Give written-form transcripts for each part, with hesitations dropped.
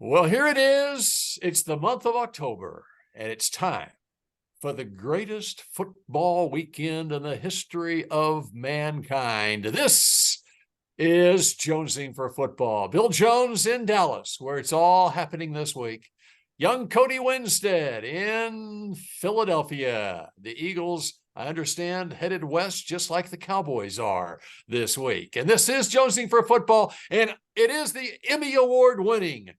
Well, here it is. It's the month of October, and it's time for the greatest football weekend in the history of mankind. This is Jonesing for Football. Bill Jones in Dallas, where it's all happening this week. Young Cody Winstead in Philadelphia. The Eagles, I understand, headed west just like the Cowboys are this week. And this is Jonesing for Football, and it is the Emmy Award winning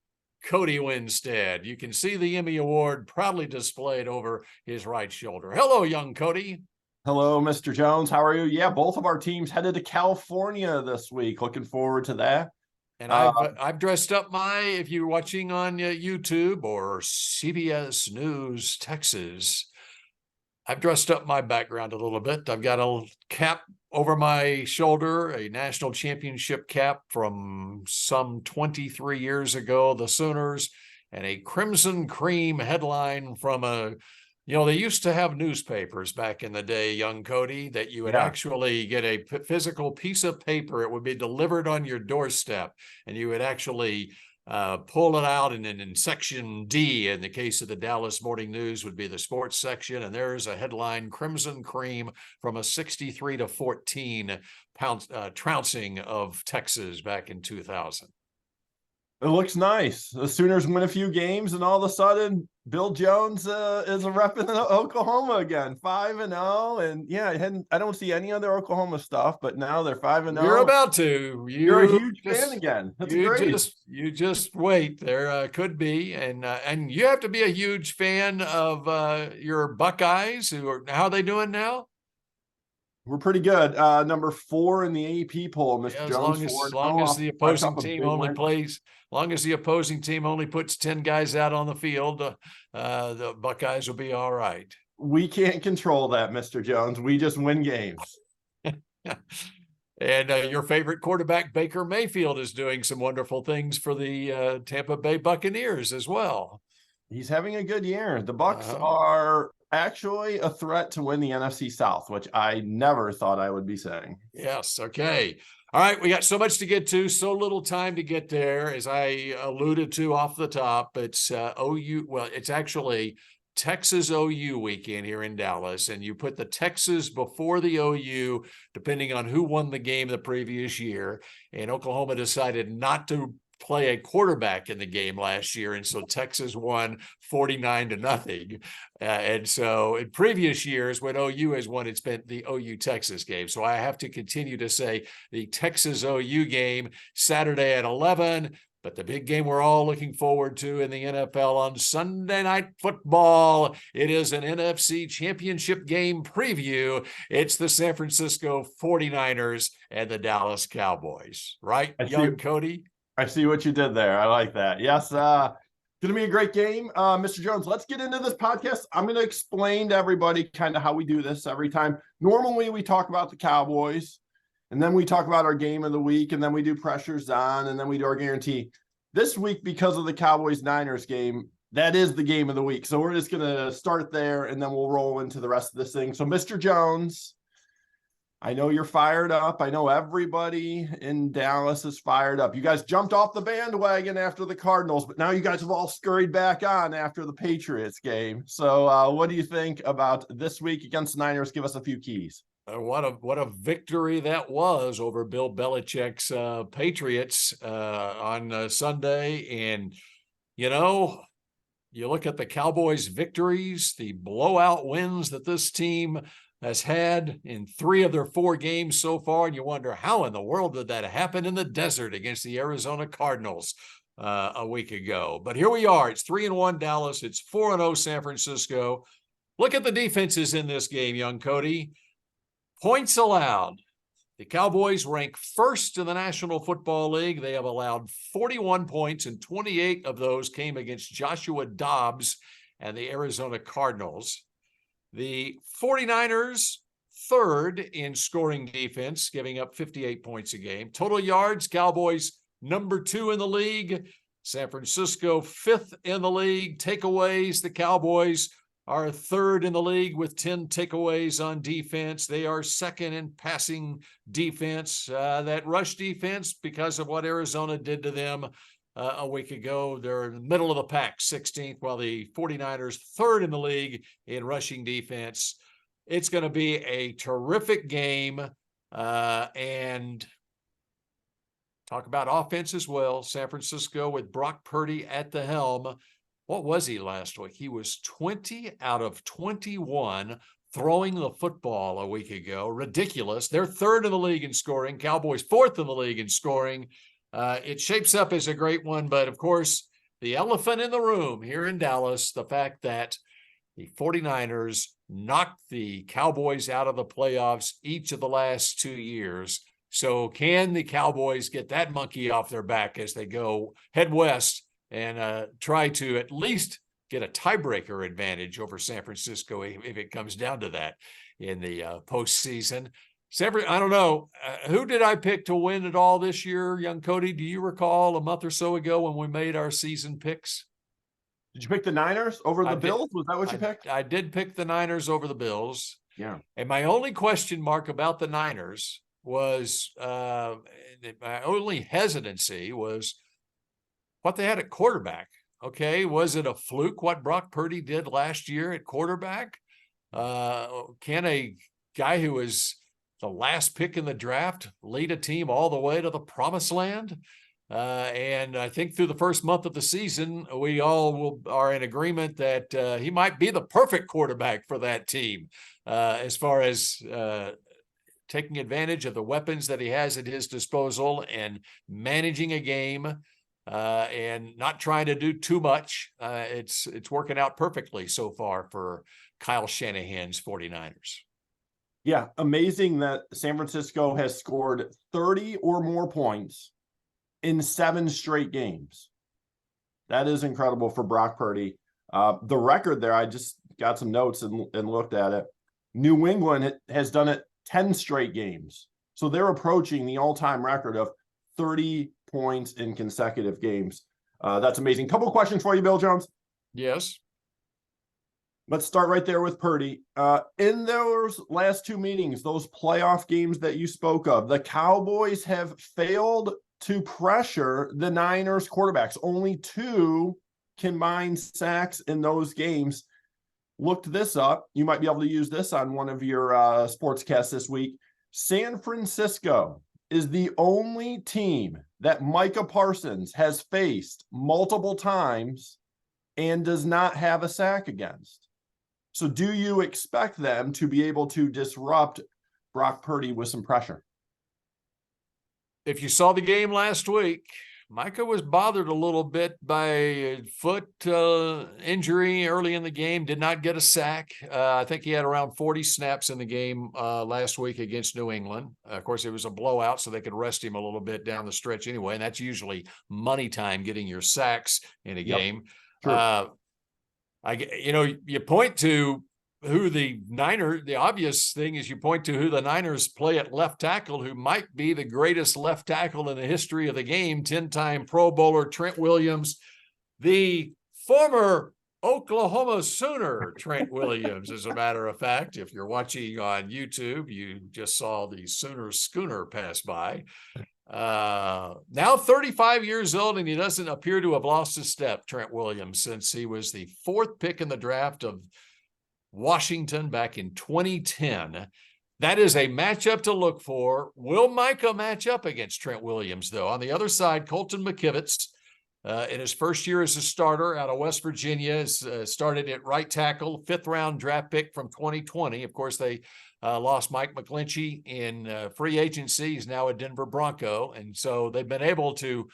Cody Winstead. You can see the Emmy Award proudly displayed over his right shoulder. Hello, young Cody. Hello, Mr. Jones. How are you? Yeah, both of our teams headed to California this week. Looking forward to that. And Uh, I've dressed up if you're watching on YouTube or CBS News Texas, I've dressed up my background a little bit. I've got a cap over my shoulder, a national championship cap from some 23 years ago, the Sooners, and a crimson cream headline from they used to have newspapers back in the day, young Cody, that you would yeah, actually get a physical piece of paper. It would be delivered on your doorstep, and you would actually pull it out, and then in section D, in the case of the Dallas Morning News, would be the sports section, and there's a headline: Crimson Cream from a 63-14 trouncing of Texas back in 2000. it looks nice. The Sooners win a few games, and all of a sudden, Bill Jones is a rep in Oklahoma again, 5-0. And yeah, I don't see any other Oklahoma stuff, but now they're 5-0. You're about to. You're a huge fan again. That's great. You just wait. There could be, and you have to be a huge fan of your Buckeyes. How are they doing now? We're pretty good. Number 4 in the AP poll, Mr. Yeah, Jones. as long as the opposing team only puts 10 guys out on the field, the Buckeyes will be all right. We can't control that, Mr. Jones. We just win games. And your favorite quarterback, Baker Mayfield, is doing some wonderful things for the Tampa Bay Buccaneers as well. He's having a good year. The Bucs are actually a threat to win the NFC South, which I never thought I would be saying. Yes. Okay. All right. We got so much to get to, so little time to get there. As I alluded to off the top, it's OU. Well, it's actually Texas OU weekend here in Dallas, and you put the Texas before the OU, depending on who won the game the previous year. And Oklahoma decided not to play a quarterback in the game last year, and so Texas won 49-0. And so in previous years, when OU has won, it's been the OU Texas game. So I have to continue to say the Texas OU game Saturday at 11. But the big game we're all looking forward to in the NFL on Sunday Night Football, it is an NFC Championship game preview. It's the San Francisco 49ers and the Dallas Cowboys. Right, young Cody? I see what you did there. I like that. Yes, going to be a great game. Mr. Jones, let's get into this podcast. I'm going to explain to everybody kind of how we do this every time. Normally, we talk about the Cowboys, and then we talk about our game of the week, and then we do pressures on, and then we do our guarantee. This week, because of the Cowboys-Niners game, that is the game of the week. So we're just going to start there, and then we'll roll into the rest of this thing. So, Mr. Jones, I know you're fired up. I know everybody in Dallas is fired up. You guys jumped off the bandwagon after the Cardinals, but now you guys have all scurried back on after the Patriots game. So what do you think about this week against the Niners? Give us a few keys. What a victory that was over Bill Belichick's Patriots on Sunday. And, you look at the Cowboys' victories, the blowout wins that this team has had in 3 of their 4 games so far, and you wonder, how in the world did that happen in the desert against the Arizona Cardinals a week ago? But here we are. It's 3-1 Dallas. It's 4-0 San Francisco. Look at the defenses in this game, young Cody. Points allowed. The Cowboys rank first in the National Football League. They have allowed 41 points, and 28 of those came against Joshua Dobbs and the Arizona Cardinals. The 49ers, third in scoring defense, giving up 58 points a game. Total yards, Cowboys number 2 in the league. San Francisco, 5th in the league. Takeaways, the Cowboys are 3rd in the league with 10 takeaways on defense. They are 2nd in passing defense. That rush defense, because of what Arizona did to them, a week ago. They're in the middle of the pack, 16th, while the 49ers third in the league in rushing defense. It's going to be a terrific game. And talk about offense as well. San Francisco with Brock Purdy at the helm. What was he last week? He was 20 out of 21 throwing the football a week ago. Ridiculous. They're third in the league in scoring. Cowboys fourth in the league in scoring. It shapes up as a great one, but of course, the elephant in the room here in Dallas, the fact that the 49ers knocked the Cowboys out of the playoffs each of the last 2 years. So can the Cowboys get that monkey off their back as they go head west and try to at least get a tiebreaker advantage over San Francisco if it comes down to that in the postseason? I don't know. Who did I pick to win it all this year, young Cody? Do you recall a month or so ago when we made our season picks? Did you pick the Niners over the Bills? Was that what you picked? I did pick the Niners over the Bills. Yeah. And my only question mark about the Niners was my only hesitancy was what they had at quarterback. Okay, was it a fluke what Brock Purdy did last year at quarterback? Can a guy who was the last pick in the draft lead a team all the way to the promised land? And I think through the first month of the season, we all are in agreement that he might be the perfect quarterback for that team as far as taking advantage of the weapons that he has at his disposal and managing a game and not trying to do too much. It's working out perfectly so far for Kyle Shanahan's 49ers. Yeah, amazing that San Francisco has scored 30 or more points in 7 straight games. That is incredible for Brock Purdy. The record there, I just got some notes and looked at it. New England has done it 10 straight games. So they're approaching the all-time record of 30 points in consecutive games. That's amazing. Couple of questions for you, Bill Jones. Yes. Let's start right there with Purdy. In those last 2 meetings, those playoff games that you spoke of, the Cowboys have failed to pressure the Niners quarterbacks. Only 2 combined sacks in those games. Looked this up. You might be able to use this on one of your sportscasts this week. San Francisco is the only team that Micah Parsons has faced multiple times and does not have a sack against. So do you expect them to be able to disrupt Brock Purdy with some pressure? If you saw the game last week, Micah was bothered a little bit by a foot injury early in the game, did not get a sack. I think he had around 40 snaps in the game last week against New England. Of course, it was a blowout, so they could rest him a little bit down the stretch anyway, and that's usually money time, getting your sacks in a game. Sure. You point to who the obvious thing is you point to who the Niners play at left tackle, who might be the greatest left tackle in the history of the game, 10-time Pro Bowler Trent Williams, the former Oklahoma Sooner Trent Williams, as a matter of fact. If you're watching on YouTube, you just saw the Sooner schooner pass by. Now 35 years old, and he doesn't appear to have lost his step, Trent Williams, since he was the 4th pick in the draft of Washington back in 2010. That is a matchup to look for. Will Micah match up against Trent Williams, though? On the other side, Colton McKivitz, in his first year as a starter out of West Virginia, started at right tackle, 5th-round draft pick from 2020. Of course, they lost Mike McGlinchey in free agency. He's now a Denver Bronco. And so they've been able to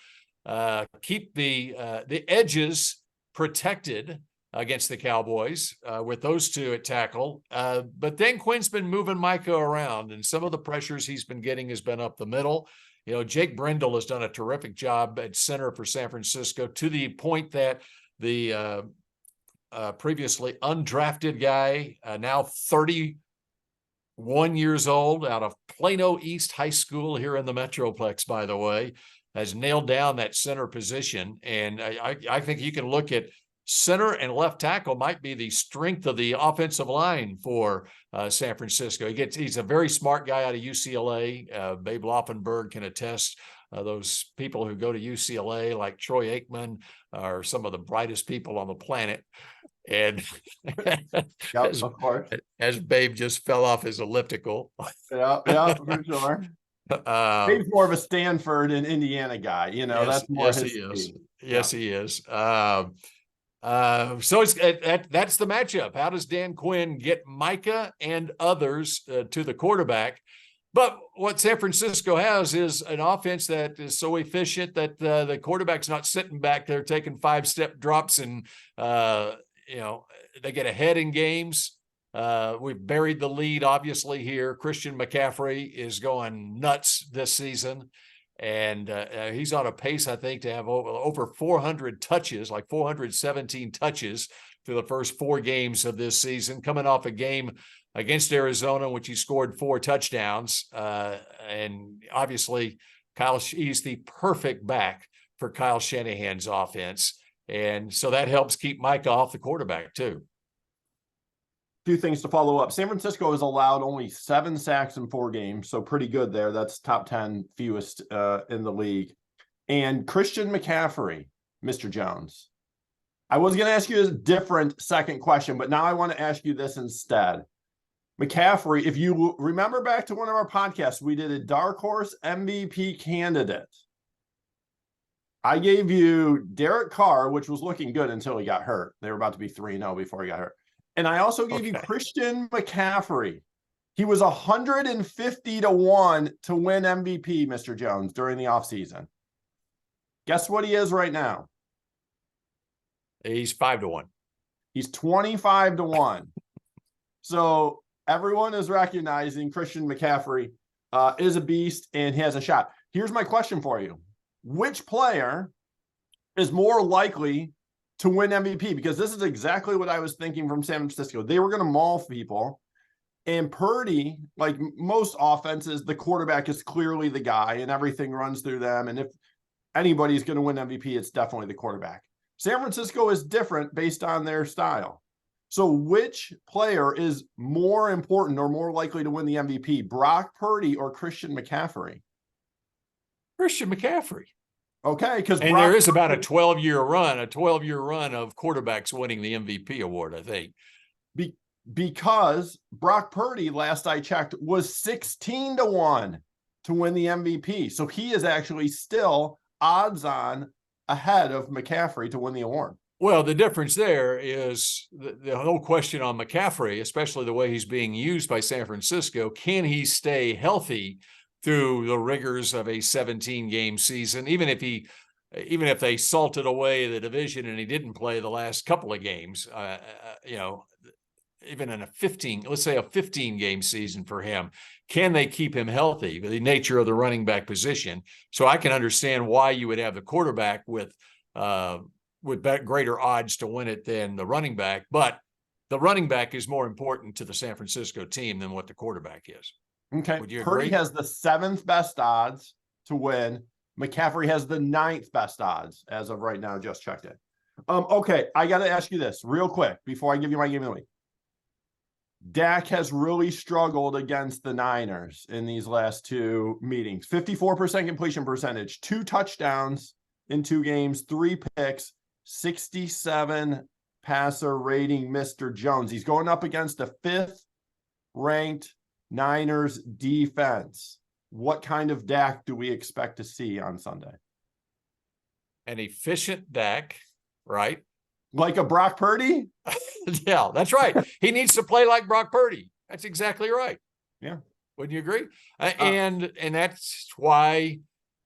keep the edges protected against the Cowboys with those 2 at tackle. But then Quinn's been moving Micah around, and some of the pressures he's been getting has been up the middle. Jake Brendel has done a terrific job at center for San Francisco, to the point that the previously undrafted guy, now 31 years old, out of Plano East High School here in the Metroplex, by the way, has nailed down that center position. And I think you can look at center and left tackle might be the strength of the offensive line for San Francisco. He's a very smart guy out of UCLA. Babe Laufenberg can attest those people who go to UCLA, like Troy Aikman, are some of the brightest people on the planet. And Yep, of course. as Babe just fell off his elliptical. Yeah, for sure. Babe's more of a Stanford and Indiana guy, Yes, that's more he his is. speed. Yes, he is. So it's that's the matchup. How does Dan Quinn get Micah and others to the quarterback? But what San Francisco has is an offense that is so efficient that the quarterback's not sitting back there taking 5-step drops, and they get ahead in games. We've buried the lead, obviously, here. Christian McCaffrey is going nuts this season, and he's on a pace, I think, to have over 400 touches, like 417 touches through the first 4 games of this season, coming off a game against Arizona, in which he scored 4 touchdowns. And obviously, he's the perfect back for Kyle Shanahan's offense. And so that helps keep Micah off the quarterback, too. Few things to follow up. San Francisco has allowed only 7 sacks in 4 games, so pretty good there. That's top 10 fewest in the league. And Christian McCaffrey, Mr. Jones. I was going to ask you a different second question, but now I want to ask you this instead. McCaffrey, if you remember back to one of our podcasts, we did a dark horse MVP candidate. I gave you Derek Carr, which was looking good until he got hurt. They were about to be 3-0 before he got hurt. And I also gave you Christian McCaffrey. He was 150-1 to win MVP, Mr. Jones, during the offseason. Guess what he is right now? He's 5-1. He's 25-1. So everyone is recognizing Christian McCaffrey is a beast and he has a shot. Here's my question for you. Which player is more likely to win MVP? Because this is exactly what I was thinking from San Francisco. They were going to maul people. And Purdy, like most offenses, the quarterback is clearly the guy and everything runs through them. And if anybody's going to win MVP, it's definitely the quarterback. San Francisco is different based on their style. So which player is more important or more likely to win the MVP, Brock Purdy or Christian McCaffrey? Christian McCaffrey. Okay, because there is about a 12-year run of quarterbacks winning the MVP award, I think. Because Brock Purdy, last I checked, was 16-1 to win the MVP. So he is actually still odds on ahead of McCaffrey to win the award. Well, the difference there is the whole question on McCaffrey, especially the way he's being used by San Francisco. Can he stay healthy through the rigors of a 17-game season, even if they salted away the division and he didn't play the last couple of games, even in a 15-game season for him, can they keep him healthy? The nature of the running back position. So I can understand why you would have the quarterback with greater odds to win it than the running back, but the running back is more important to the San Francisco team than what the quarterback is. Okay. Would you Purdy agree? has the 7th best odds to win. McCaffrey has the 9th best odds as of right now. Just checked it. Okay. I got to ask you this real quick before I give you my game of the week. Dak has really struggled against the Niners in these last 2 meetings. 54% completion percentage, 2 touchdowns in 2 games, 3 picks, 67 passer rating, Mr. Jones. He's going up against a 5th ranked Niners defense. What kind of Dak do we expect to see on Sunday? An efficient Dak, right? Like a Brock Purdy? Yeah, that's right. He needs to play like Brock Purdy. That's exactly right. Yeah. Wouldn't you agree? And that's why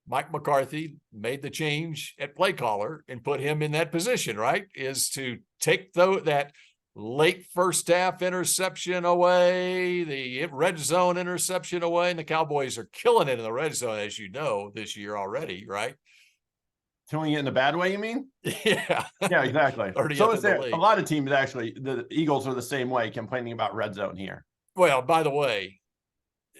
Mike McCarthy made the change at play caller and put him in that position, right? Is to take that late first half interception away, the red zone interception away, and the Cowboys are killing it in the red zone, as you know, this year already, right? Killing it in a bad way, you mean? Yeah. Yeah, exactly. So is there a lot of teams actually, the Eagles are the same way, complaining about red zone here. Well, by the way,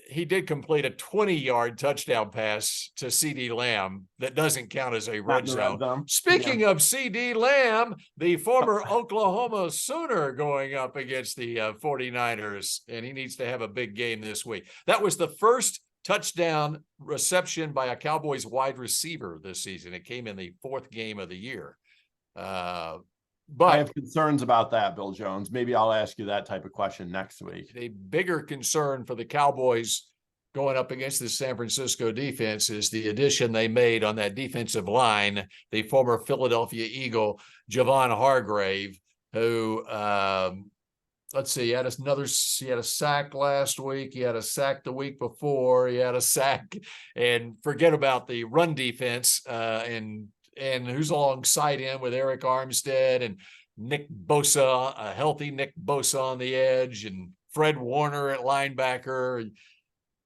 he did complete a 20-yard touchdown pass to CD Lamb that doesn't count as a red zone. Speaking of CD Lamb, the former Oklahoma Sooner going up against the 49ers, and he needs to have a big game this week. That was the first touchdown reception by a Cowboys wide receiver this season. It came in the 4th game of the year. But I have concerns about that, Bill Jones. Maybe I'll ask you that type of question next week. the bigger concern for the Cowboys going up against the San Francisco defense is the addition they made on that defensive line, the former Philadelphia Eagle, Javon Hargrave, who, let's see, he had a sack last week. He had a sack the week before. He had a sack, and forget about the run defense, and who's alongside him with Eric Armstead and Nick Bosa, a healthy Nick Bosa on the edge, and Fred Warner at linebacker,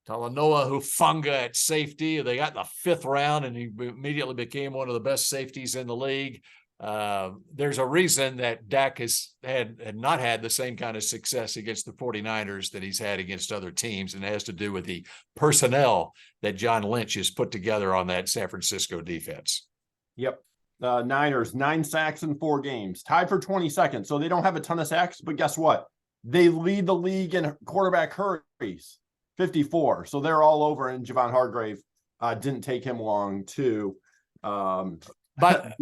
Talanoa Hufanga at safety. They got in the 5th round, and he immediately became one of the best safeties in the league. There's a reason that Dak had not had the same kind of success against the 49ers that he's had against other teams, and it has to do with the personnel that John Lynch has put together on that San Francisco defense. Yep. Niners, 9 sacks in 4 games, tied for 22nd. So they don't have a ton of sacks, but guess what? They lead the league in quarterback hurries, 54. So they're all over, and Javon Hargrave didn't take him long to But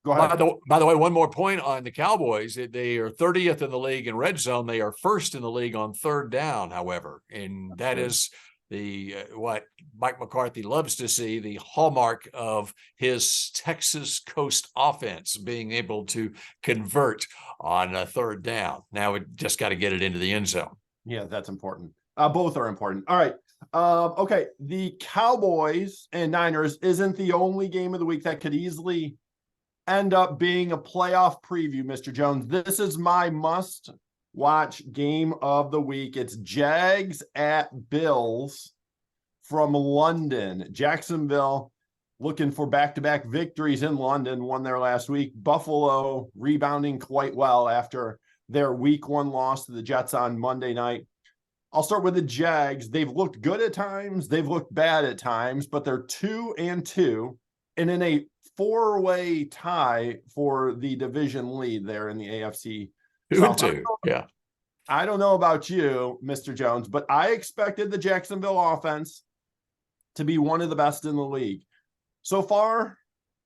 go ahead. By the way, one more point on the Cowboys. They are 30th in the league in red zone. They are 1st in the league on 3rd down, however, and that is the what Mike McCarthy loves to see, the hallmark of his Texas coast offense, being able to convert on a 3rd down. Now we just got to get it into the end zone. Yeah, that's important. Both are important. All right. Okay. The Cowboys and Niners isn't the only game of the week that could easily end up being a playoff preview, Mr. Jones. This is my must-watch game of the week. It's Jags at Bills from London. Jacksonville looking for back-to-back victories in London, won there last week. Buffalo rebounding quite well after their week 1 loss to the Jets on Monday night. I'll start with the Jags. They've looked good at times. They've looked bad at times, but they're 2-2 and in a 4-way tie for the division lead there in the AFC. 2-2, yeah. I don't know about you, Mr. Jones, but I expected the Jacksonville offense to be one of the best in the league. So far,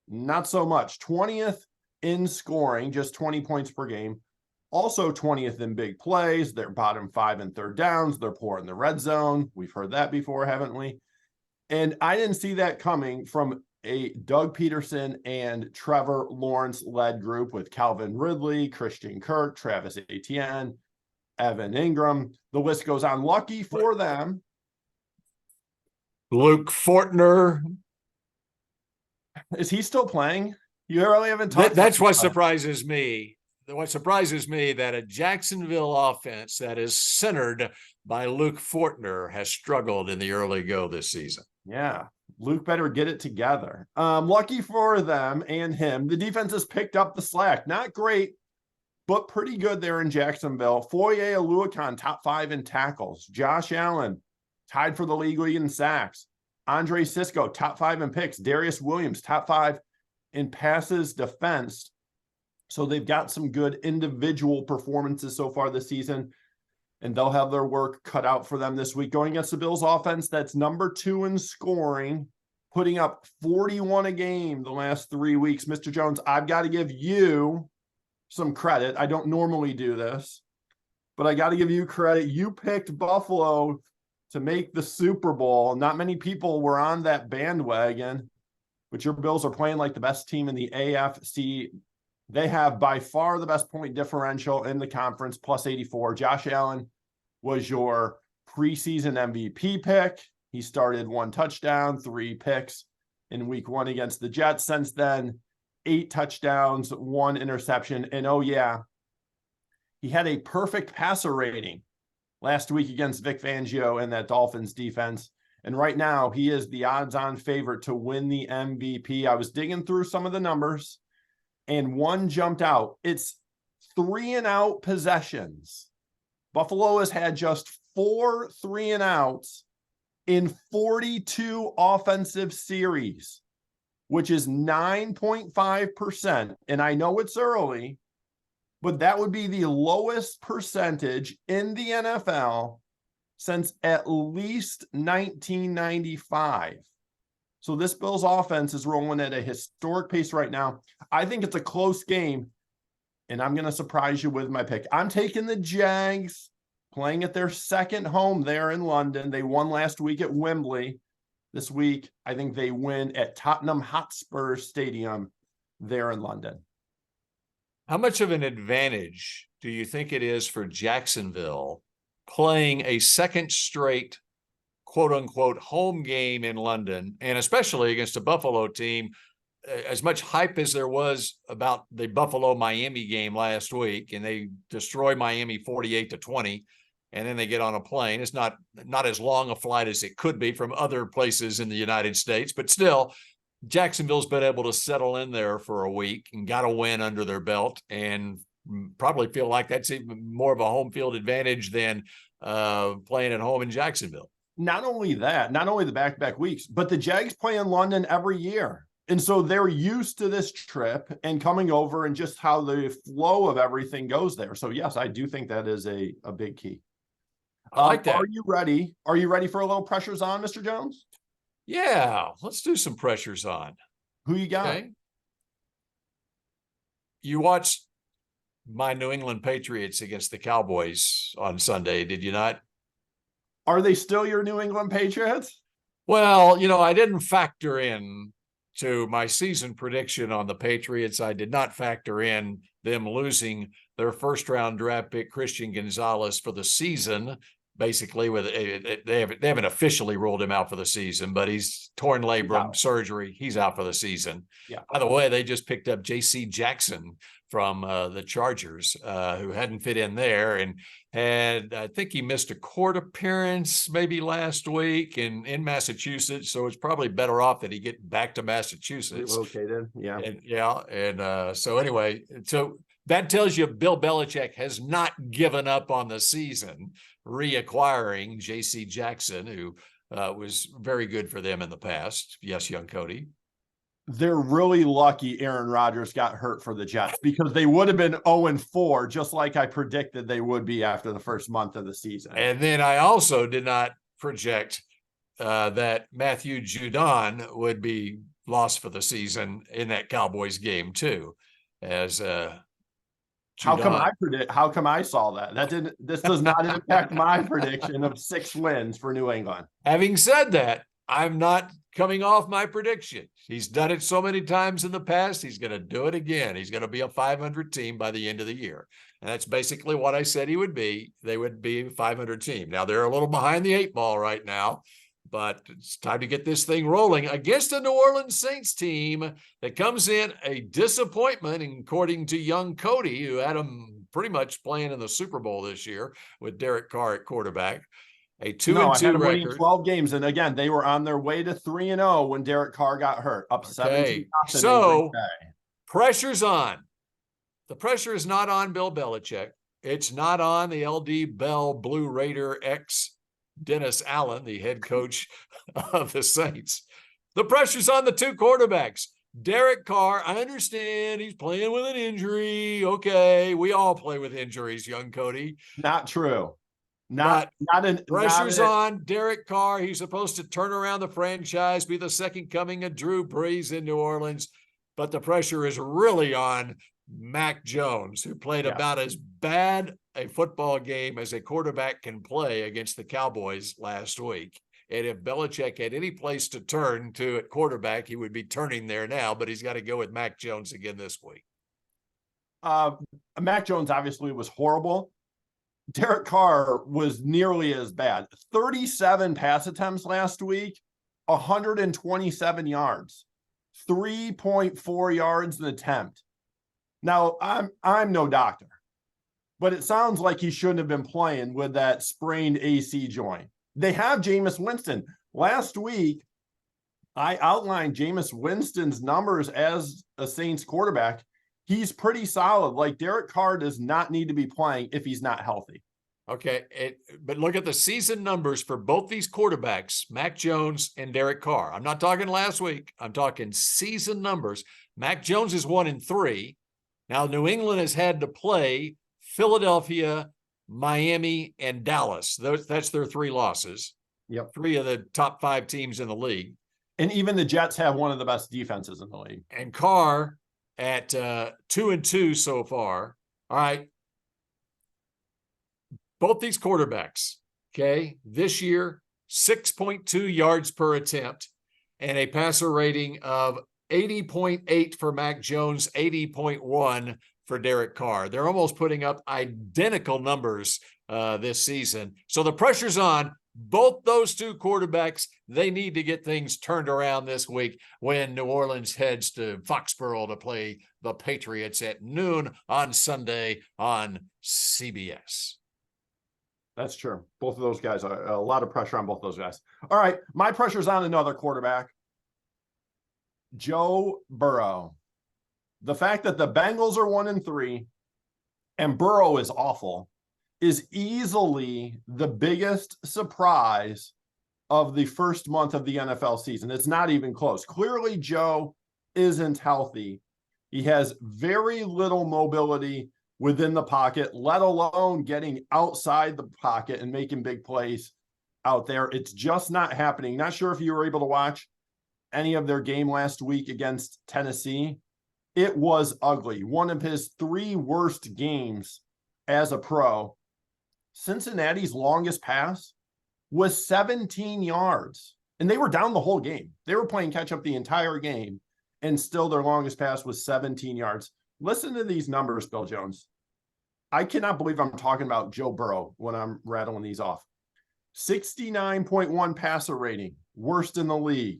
not so much. 20th in scoring, just 20 points per game. Also 20th in big plays. They're bottom 5 in 3rd downs. They're poor in the red zone. We've heard that before, haven't we? And I didn't see that coming from a Doug Peterson and Trevor Lawrence-led group with Calvin Ridley, Christian Kirk, Travis Etienne, Evan Ingram. The list goes on. Lucky for them. Luke Fortner. Is he still playing? You really haven't talked. That's what surprises me. What surprises me that a Jacksonville offense that is centered by Luke Fortner has struggled in the early go this season. Yeah. Luke better get it together. Lucky for them and him, the defense has picked up the slack. Not great, but pretty good there in Jacksonville. Foye Oluokun, top 5 in tackles. Josh Allen, tied for the league in sacks. Andre Cisco, top 5 in picks. Darius Williams, top 5 in passes defensed. So they've got some good individual performances so far this season, and they'll have their work cut out for them this week. Going against the Bills offense, that's number 2 in scoring, putting up 41 a game the last 3 weeks. Mr. Jones, I've got to give you some credit. I don't normally do this, but I got to give you credit. You picked Buffalo to make the Super Bowl. Not many people were on that bandwagon, but your Bills are playing like the best team in the AFC. They have by far the best point differential in the conference, plus 84. Josh Allen was your preseason MVP pick. He started 1 touchdown, 3 picks in week 1 against the Jets. Since then, 8 touchdowns, 1 interception. And oh yeah, he had a perfect passer rating last week against Vic Fangio and that Dolphins defense. And right now, he is the odds-on favorite to win the MVP. I was digging through some of the numbers, and one jumped out. It's 3-and-out possessions. Buffalo has had just 4 3-and-outs in 42 offensive series, which is 9.5%. And I know it's early, but that would be the lowest percentage in the NFL since at least 1995. So this Bills offense is rolling at a historic pace right now. I think it's a close game, and I'm going to surprise you with my pick. I'm taking the Jags, playing at their second home there in London. They won last week at Wembley. This week, I think they win at Tottenham Hotspur Stadium there in London. How much of an advantage do you think it is for Jacksonville playing a second straight quote unquote home game in London, and especially against a Buffalo team? As much hype as there was about the Buffalo Miami game last week, and they destroy Miami 48-20, and then they get on a plane. It's not as long a flight as it could be from other places in the United States, but still, Jacksonville's been able to settle in there for a week and got a win under their belt, and probably feel like that's even more of a home field advantage than playing at home in Jacksonville. Not only that, not only the back-to-back weeks, but the Jags play in London every year. And so they're used to this trip and coming over and just how the flow of everything goes there. So yes, I do think that is a big key. I like that. Are you ready? Are you ready for a little pressures on, Mr. Jones? Yeah, let's do some pressures on. Who you got? Okay. You watched my New England Patriots against the Cowboys on Sunday, did you not? Are they still your New England Patriots? Well, I didn't factor in to my season prediction on the Patriots. I did not factor in them losing their first-round draft pick, Christian Gonzalez, for the season. Basically, they haven't officially ruled him out for the season, but he's torn labrum surgery. He's out for the season. Yeah. By the way, they just picked up J.C. Jackson from the Chargers, who hadn't fit in there, and I think he missed a court appearance maybe last week in Massachusetts. So it's probably better off that he get back to Massachusetts. Relocated, yeah, and so anyway, so that tells you Bill Belichick has not given up on the season, reacquiring J.C. Jackson, who was very good for them in the past. Yes, young Cody. They're really lucky Aaron Rodgers got hurt for the Jets, because they would have been 0-4, just like I predicted they would be after the first month of the season. And then I also did not project that Matthew Judon would be lost for the season in that Cowboys game too, as How come I saw that? This does not impact my prediction of 6 wins for New England. Having said that, I'm not coming off my prediction. He's done it so many times in the past. He's going to do it again. He's going to be a 500 team by the end of the year. And that's basically what I said he would be. They would be a 500 team. Now, they're a little behind the 8 ball right now, but it's time to get this thing rolling against a New Orleans Saints team that comes in a disappointment, according to young Cody, who had him pretty much playing in the Super Bowl this year with Derek Carr at quarterback. A 2-2 record. 12 games, and again, they were on their way to 3-0 when Derek Carr got hurt. Up 17. So pressure's on. The pressure is not on Bill Belichick. It's not on the LD Bell Blue Raider ex Dennis Allen, the head coach of the Saints. The pressure's on the 2 quarterbacks. Derek Carr, I understand he's playing with an injury. Okay, we all play with injuries, young Cody. Not true. Pressure's on Derek Carr. He's supposed to turn around the franchise, be the second coming of Drew Brees in New Orleans. But the pressure is really on Mac Jones, who played about as bad a football game as a quarterback can play against the Cowboys last week. And if Belichick had any place to turn to at quarterback, he would be turning there now, but he's got to go with Mac Jones again this week. Mac Jones obviously was horrible. Derek Carr was nearly as bad. 37 pass attempts last week, 127 yards, 3.4 yards an attempt. Now, I'm no doctor, but it sounds like he shouldn't have been playing with that sprained AC joint. They have Jameis Winston. Last week, I outlined Jameis Winston's numbers as a Saints quarterback. He's pretty solid. Like, Derek Carr does not need to be playing if he's not healthy. Okay, but look at the season numbers for both these quarterbacks, Mac Jones and Derek Carr. I'm not talking last week. I'm talking season numbers. Mac Jones is 1-3. Now, New England has had to play Philadelphia Miami, and Dallas. That's their 3 losses. Yep. 3 of the top 5 teams in the league. And even the Jets have one of the best defenses in the league. And Carr at 2-2 so far. All right. Both these quarterbacks, okay, this year, 6.2 yards per attempt and a passer rating of 80.8 for Mac Jones, 80.1 for Derek Carr. They're almost putting up identical numbers this season. So the pressure's on both those 2 quarterbacks. They need to get things turned around this week when New Orleans heads to Foxborough to play the Patriots at noon on Sunday on CBS. That's true. Both of those guys are a lot of pressure on both those guys. All right. My pressure's on another quarterback, Joe Burrow. The fact that the Bengals are 1-3 and Burrow is awful is easily the biggest surprise of the first month of the NFL season. It's not even close. Clearly, Joe isn't healthy. He has very little mobility within the pocket, let alone getting outside the pocket and making big plays out there. It's just not happening. Not sure if you were able to watch any of their game last week against Tennessee. It was ugly. One of his 3 worst games as a pro. Cincinnati's longest pass was 17 yards, and they were down the whole game. They were playing catch up the entire game, and still their longest pass was 17 yards. Listen to these numbers, Bill Jones. I cannot believe I'm talking about Joe Burrow when I'm rattling these off. 69.1 passer rating, worst in the league.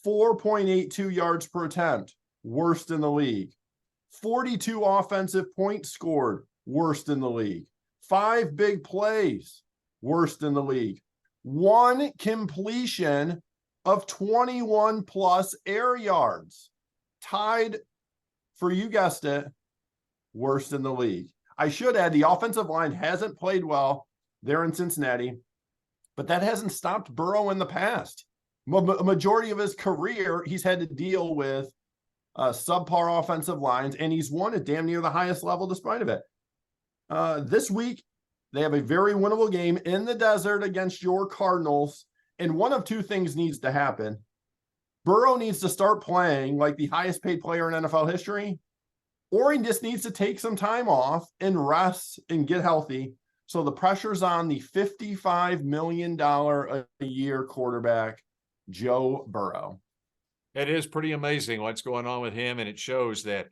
4.82 yards per attempt, worst in the league. 42 offensive points scored, worst in the league. 5 big plays, worst in the league. 1 completion of 21 plus air yards, tied for, you guessed it, worst in the league. I should add, the offensive line hasn't played well there in Cincinnati, but that hasn't stopped Burrow in the past. A majority of his career, he's had to deal with subpar offensive lines, and he's won at damn near the highest level despite of it. This week, they have a very winnable game in the desert against your Cardinals, and one of 2 things needs to happen. Burrow needs to start playing like the highest paid player in NFL history, or he just needs to take some time off and rest and get healthy. So the pressure's on the $55 million a year quarterback, Joe Burrow. It is pretty amazing what's going on with him, and it shows that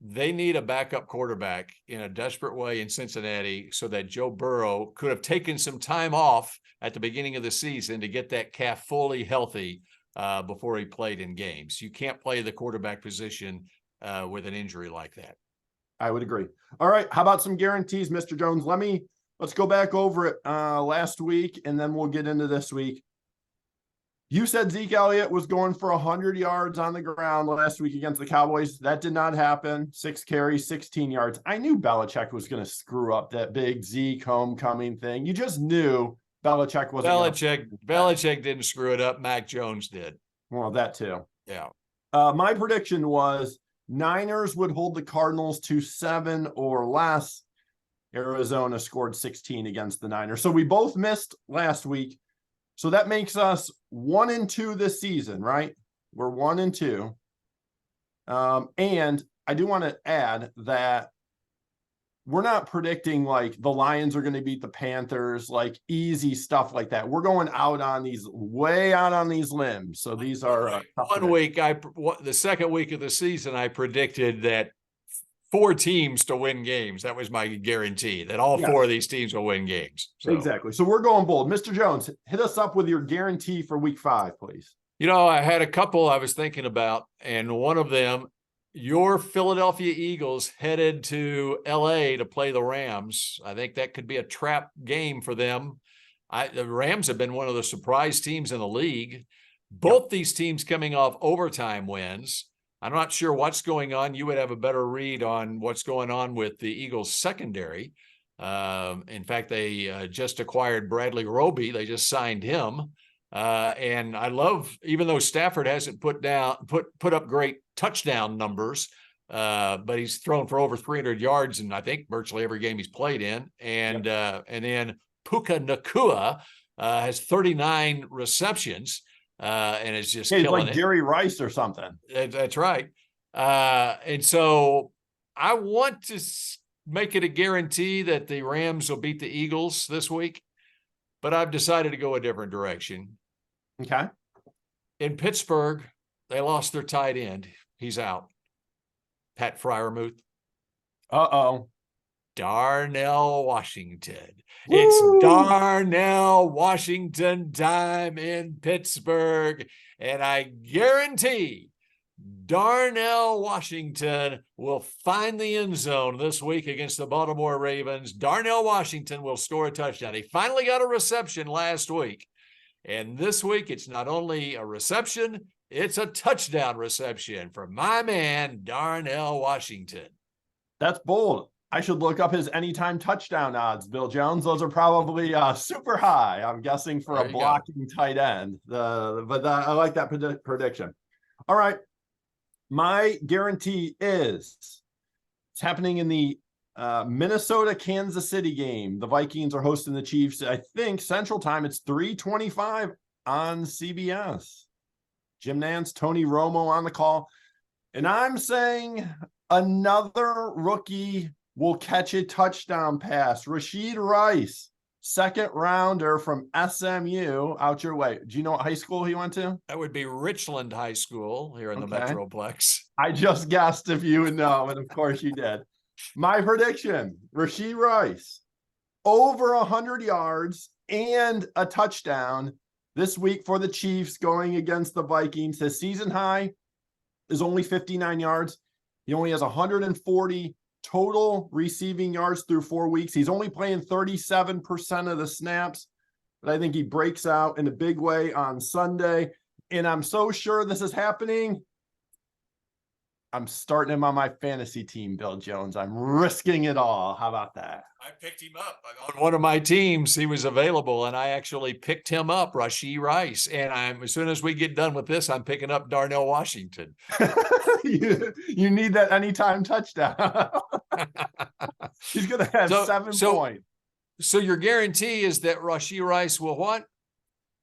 they need a backup quarterback in a desperate way in Cincinnati so that Joe Burrow could have taken some time off at the beginning of the season to get that calf fully healthy before he played in games. You can't play the quarterback position with an injury like that. I would agree. All right. How about some guarantees, Mr. Jones? Let's go back over it last week, and then we'll get into this week. You said Zeke Elliott was going for 100 yards on the ground last week against the Cowboys. That did not happen. 6 carries, 16 yards. I knew Belichick was going to screw up that big Zeke homecoming thing. You just knew Belichick wasn't. Belichick didn't screw it up. Mac Jones did. Well, that too. Yeah. My prediction was Niners would hold the Cardinals to 7 or less. Arizona scored 16 against the Niners. So we both missed last week. So that makes us 1-2 this season, right? We're 1-2. And I do want to add that we're not predicting like the Lions are going to beat the Panthers, like easy stuff like that. We're going way out on these limbs. So these are one week. The second week of the season, I predicted that 4 teams to win games. That was my guarantee that all 4 of these teams will win games. So. Exactly. So we're going bold. Mr. Jones, hit us up with your guarantee for week 5, please. You know, I had a couple I was thinking about, and one of them, your Philadelphia Eagles headed to LA to play the Rams. I think that could be a trap game for them. The Rams have been one of the surprise teams in the league. Both these teams coming off overtime wins. I'm not sure what's going on. You would have a better read on what's going on with the Eagles secondary. In fact, they just acquired Bradley Roby. They just signed him. And I love, even though Stafford hasn't put up great touchdown numbers, but he's thrown for over 300 yards in, I think, virtually every game he's played in. And then Puka Nakua has 39 receptions and is just he's killing like it. Jerry Rice or something. That's right. And so I want to make it a guarantee that the Rams will beat the Eagles this week, but I've decided to go a different direction. Okay. In Pittsburgh, they lost their tight end. He's out. Pat Freiermuth. Uh-oh. Darnell Washington. Woo! It's Darnell Washington time in Pittsburgh. And I guarantee Darnell Washington will find the end zone this week against the Baltimore Ravens. Darnell Washington will score a touchdown. He finally got a reception last week. And this week, it's not only a reception, it's a touchdown reception for my man, Darnell Washington. That's bold. I should look up his anytime touchdown odds, Bill Jones. Those are probably super high, I'm guessing, for a blocking tight end. But I like that prediction. All right. My guarantee is it's happening in the Minnesota-Kansas City game. The Vikings are hosting the Chiefs. I think Central Time, it's 3:25 on CBS. Jim Nantz, Tony Romo on the call. And I'm saying another rookie will catch a touchdown pass. Rashid Rice, second rounder from SMU, out your way. Do you know what high school he went to? That would be Richland High School here in the Metroplex. I just guessed if you would know, and of course you did. My prediction, Rashid Rice, over 100 yards and a touchdown this week for the Chiefs going against the Vikings. His season high is only 59 yards. He only has 140 total receiving yards through 4 weeks. He's only playing 37% of the snaps, but I think he breaks out in a big way on Sunday. And I'm so sure this is happening. I'm starting him on my fantasy team, Bill Jones. I'm risking it all. How about that? I picked him up on one of my teams. He was available, and I actually picked him up, Rashid Rice. And as soon as we get done with this, I'm picking up Darnell Washington. you need that anytime touchdown. He's going to have 7 points. So your guarantee is that Rashid Rice will what?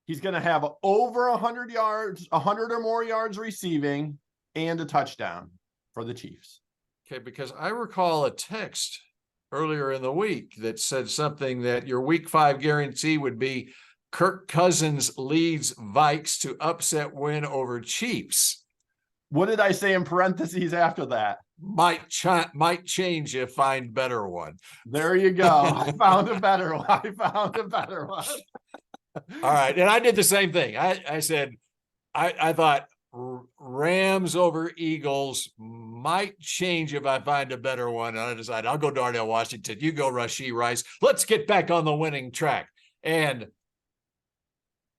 He's going to have over 100 yards, 100 or more yards receiving, and a touchdown for the Chiefs. Okay, because I recall a text earlier in the week that said something that your week 5 guarantee would be Kirk Cousins leads Vikes to upset win over Chiefs. What did I say in parentheses after that? Might change if find better one. There you go. I found a better one. All right. And I did the same thing. I said, I thought Rams over Eagles might change if I find a better one. And I decided I'll go Darnell Washington. You go Rashid Rice. Let's get back on the winning track. And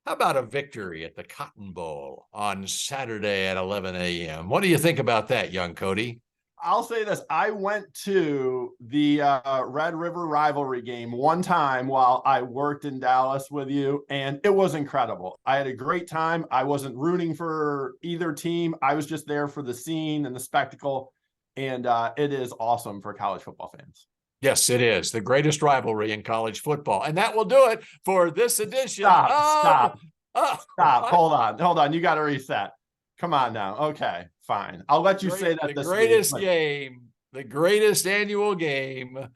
how about a victory at the Cotton Bowl on Saturday at 11 a.m.? What do you think about that, young Cody? I'll say this. I went to the Red River rivalry game one time while I worked in Dallas with you, and it was incredible. I had a great time. I wasn't rooting for either team. I was just there for the scene and the spectacle, and it is awesome for college football fans. Yes, it is. The greatest rivalry in college football. And that will do it for this edition. Stop. Hold on. You got to reset. Come on now. Okay, fine. I'll let you say that. The greatest game, the greatest annual game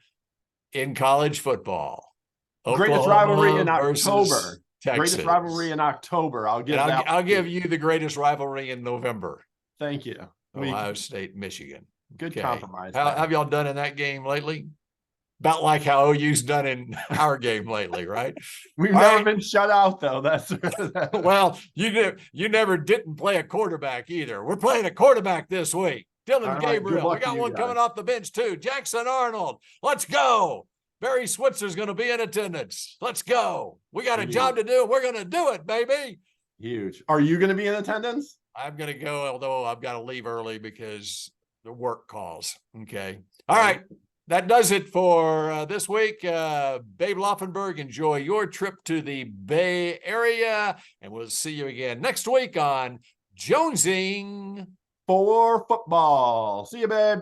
in college football. Greatest rivalry in October. Texas. Greatest rivalry in October. I'll give you the greatest rivalry in November. Thank you. Ohio State, Michigan. Good compromise. How have y'all done in that game lately? About like how OU's done in our game lately, right? We've never been shut out, though. That's well, you never didn't play a quarterback either. We're playing a quarterback this week. Dylan Gabriel. We got one coming off the bench too. Jackson Arnold. Let's go. Barry Switzer's going to be in attendance. Let's go. We got a job to do. We're going to do it, baby. Huge. Are you going to be in attendance? I'm going to go, although I've got to leave early because the work calls. Okay. All right. That does it for this week. Babe Laufenberg, enjoy your trip to the Bay Area, and we'll see you again next week on Jonesing for Football. See you, babe.